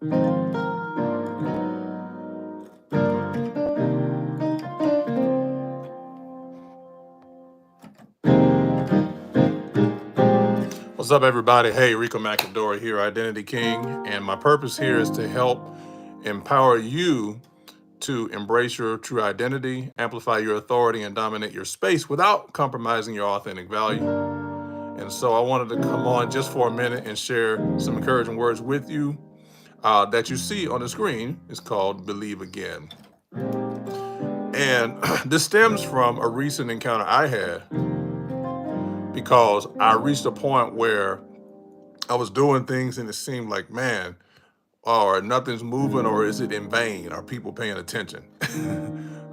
What's up, everybody? Hey, Ricco McAdory here, Identity King, and my purpose here is to help empower you to embrace your true identity, amplify your authority, and dominate your space without compromising your authentic value. And so I wanted to come on just for a minute and share some encouraging words with you that you see on the screen. It's called Believe Again. And this stems from a recent encounter I had because I reached a point where I was doing things and it seemed like, man, or nothing's moving, or is it in vain? Are people paying attention?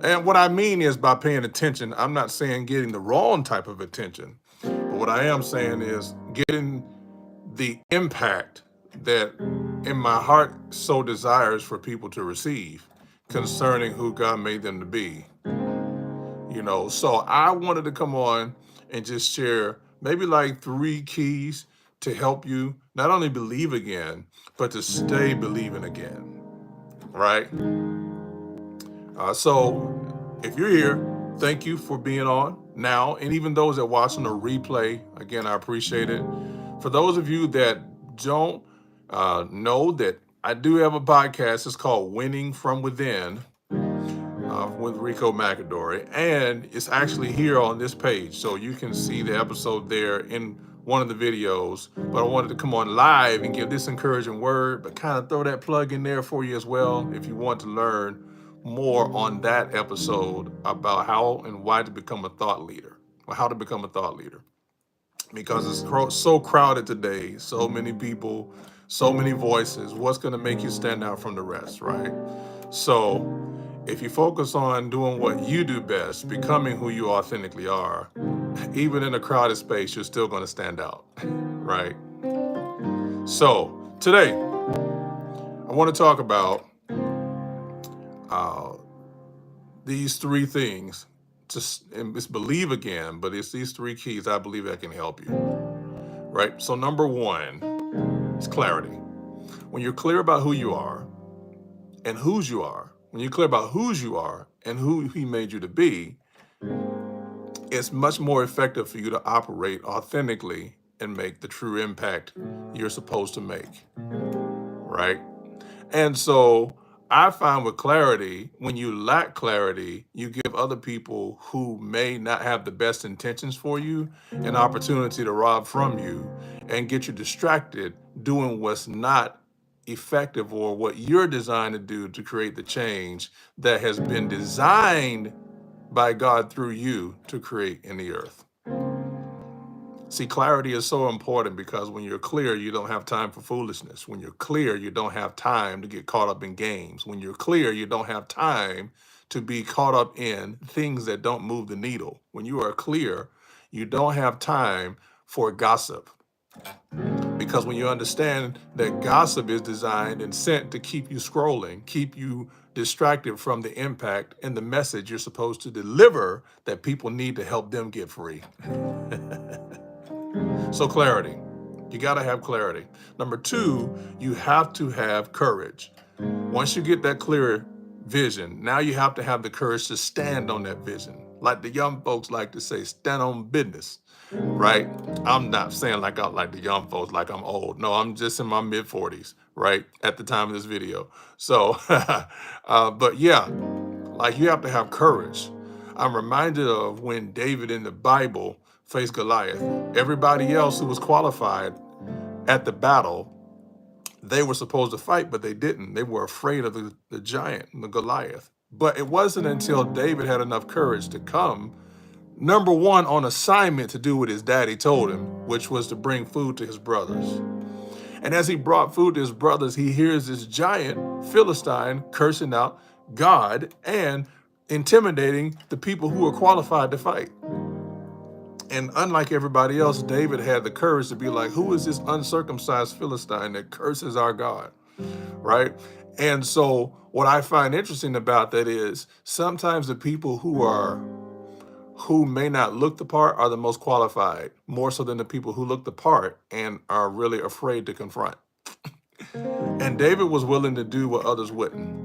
And what I mean is, by paying attention, I'm not saying getting the wrong type of attention, but what I am saying is getting the impact that in my heart so desires for people to receive concerning who God made them to be. So I wanted to come on and just share maybe like 3 keys to help you not only believe again, but to stay believing again, right? So if you're here, thank you for being on now. And even those that watch on the replay, again, I appreciate it. For those of you that don't know that I do have a podcast, it's called Winning from Within with Ricco McAdory, and it's actually here on this page, so you can see the episode there in one of the videos. But I wanted to come on live and give this encouraging word, but kind of throw that plug in there for you as well if you want to learn more on that episode about how and why to become a thought leader, or how to become a thought leader. Because it's so crowded today, so many people, so many voices. What's going to make you stand out from the rest, right? So if you focus on doing what you do best, becoming who you authentically are, even in a crowded space, you're still going to stand out, right? So today, I want to talk about these 3 things. It's believe again, but it's these 3 keys I believe that can help you, right? So number 1 is clarity. When you're clear about who you are and whose you are, when you're clear about whose you are and who He made you to be, it's much more effective for you to operate authentically and make the true impact you're supposed to make, right? And so I find with clarity, when you lack clarity, you give other people who may not have the best intentions for you an opportunity to rob from you and get you distracted doing what's not effective or what you're designed to do to create the change that has been designed by God through you to create in the earth. See, clarity is so important because when you're clear, you don't have time for foolishness. When you're clear, you don't have time to get caught up in games. When you're clear, you don't have time to be caught up in things that don't move the needle. When you are clear, you don't have time for gossip. Because when you understand that gossip is designed and sent to keep you scrolling, keep you distracted from the impact and the message you're supposed to deliver that people need to help them get free. So clarity. You got to have clarity. Number 2, you have to have courage. Once you get that clear vision, now you have to have the courage to stand on that vision. Like the young folks like to say, stand on business, right? I'm not saying like the young folks, like I'm old. No, I'm just in my mid 40s, right? At the time of this video. So, but yeah, like you have to have courage. I'm reminded of when David in the Bible faced Goliath. Everybody else who was qualified at the battle, they were supposed to fight, but they didn't. They were afraid of the giant, the Goliath. But it wasn't until David had enough courage to come, number 1, on assignment to do what his daddy told him, which was to bring food to his brothers. And as he brought food to his brothers, he hears this giant Philistine cursing out God and intimidating the people who are qualified to fight. And unlike everybody else, David had the courage to be like, who is this uncircumcised Philistine that curses our God, right? And so what I find interesting about that is sometimes the people who may not look the part are the most qualified, more so than the people who look the part and are really afraid to confront. And David was willing to do what others wouldn't.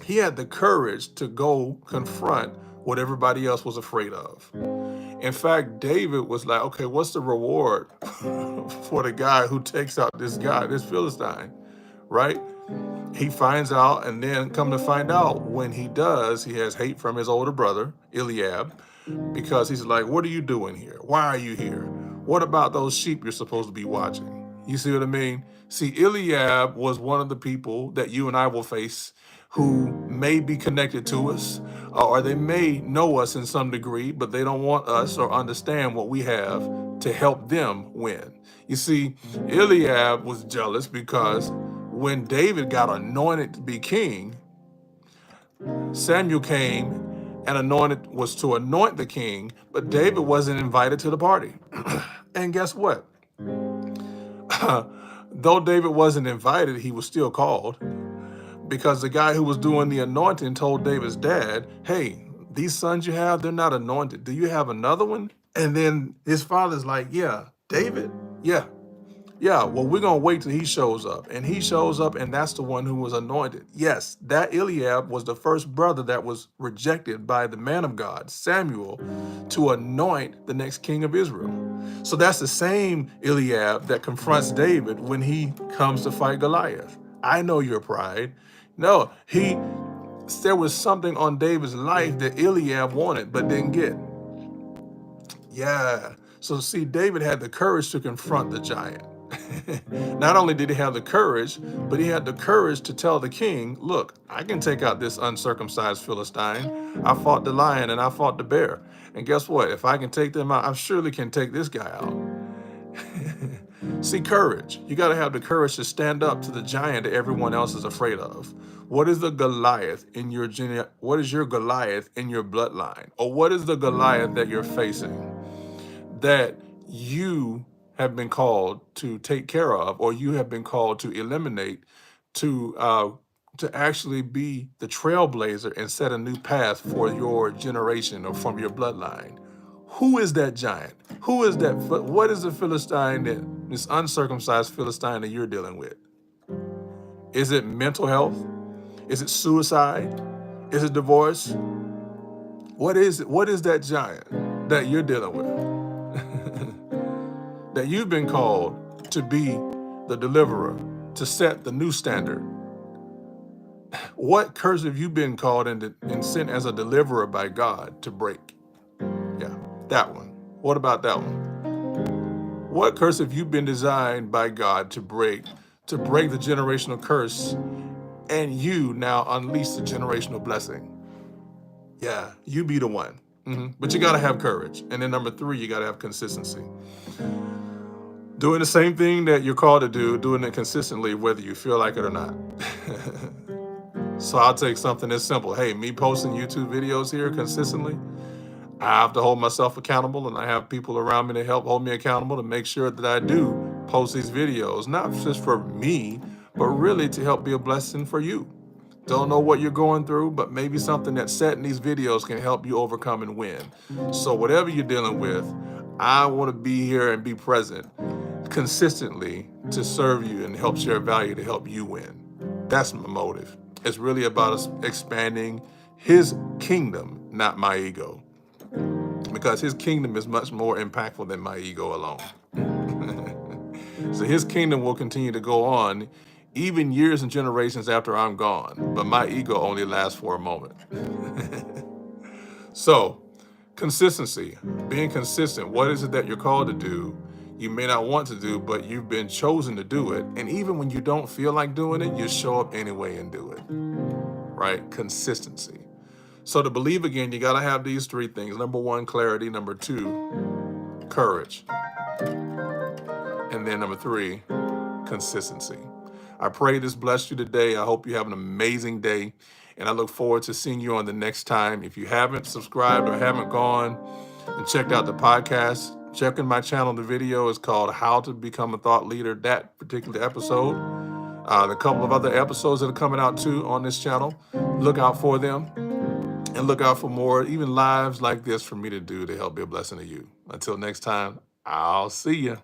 He had the courage to go confront what everybody else was afraid of. In fact, David was like, okay, what's the reward for the guy who takes out this guy, this Philistine, right? He finds out, and then come to find out, when he does, he has hate from his older brother, Eliab, because he's like, what are you doing here? Why are you here? What about those sheep you're supposed to be watching? You see what I mean? See, Eliab was one of the people that you and I will face who may be connected to us, or they may know us in some degree, but they don't want us or understand what we have to help them win. You see, Eliab was jealous because when David got anointed to be king, Samuel came and was to anoint the king, but David wasn't invited to the party. And guess what? Though David wasn't invited, he was still called, because the guy who was doing the anointing told David's dad, hey, these sons you have, they're not anointed. Do you have another one? And then his father's like, yeah, David? Yeah, well, we're going to wait till he shows up. And he shows up, and that's the one who was anointed. Yes, that Eliab was the first brother that was rejected by the man of God, Samuel, to anoint the next king of Israel. So that's the same Eliab that confronts David when he comes to fight Goliath. I know your pride. No, there was something on David's life that Eliab wanted but didn't get. Yeah. So see, David had the courage to confront the giant. Not only did he have the courage, but he had the courage to tell the king, look, I can take out this uncircumcised Philistine. I fought the lion and I fought the bear. And guess what? If I can take them out, I surely can take this guy out. See, courage. You got to have the courage to stand up to the giant that everyone else is afraid of. What is the Goliath in your what is your Goliath in your bloodline? Or what is the Goliath that you're facing that you have been called to take care of, or you have been called to eliminate, to actually be the trailblazer and set a new path for your generation or from your bloodline? Who is that giant? Who is that? What is the Philistine, this uncircumcised Philistine that you're dealing with? Is it mental health? Is it suicide? Is it divorce? What is it? What is that giant that you're dealing with? That you've been called to be the deliverer, to set the new standard. What curse have you been called and sent as a deliverer by God to break? Yeah, that one. What about that one? What curse have you been designed by God to break the generational curse, and you now unleash the generational blessing? Yeah, you be the one. But you got to have courage. And then number 3, you got to have consistency. Doing the same thing that you're called to do, doing it consistently, whether you feel like it or not. So I'll take something that's simple. Hey, me posting YouTube videos here consistently, I have to hold myself accountable, and I have people around me to help hold me accountable to make sure that I do post these videos, not just for me, but really to help be a blessing for you. Don't know what you're going through, but maybe something that's set in these videos can help you overcome and win. So whatever you're dealing with, I want to be here and be present consistently to serve you and help share value to help you win. That's my motive. It's really about us expanding his kingdom, not my ego. Because his kingdom is much more impactful than my ego alone. So his kingdom will continue to go on even years and generations after I'm gone, but my ego only lasts for a moment. So, consistency, being consistent. What is it that you're called to do? You may not want to do, but you've been chosen to do it. And even when you don't feel like doing it, you show up anyway and do it, right? Consistency. So to believe again, you got to have these 3 things. Number 1, clarity. Number 2, courage. And then number 3, consistency. I pray this blessed you today. I hope you have an amazing day. And I look forward to seeing you on the next time. If you haven't subscribed or haven't gone and checked out the podcast, check in my channel. The video is called How to Become a Thought Leader, that particular episode. A couple of other episodes that are coming out too on this channel. Look out for them. And look out for more, even lives like this for me to do to help be a blessing to you. Until next time, I'll see you.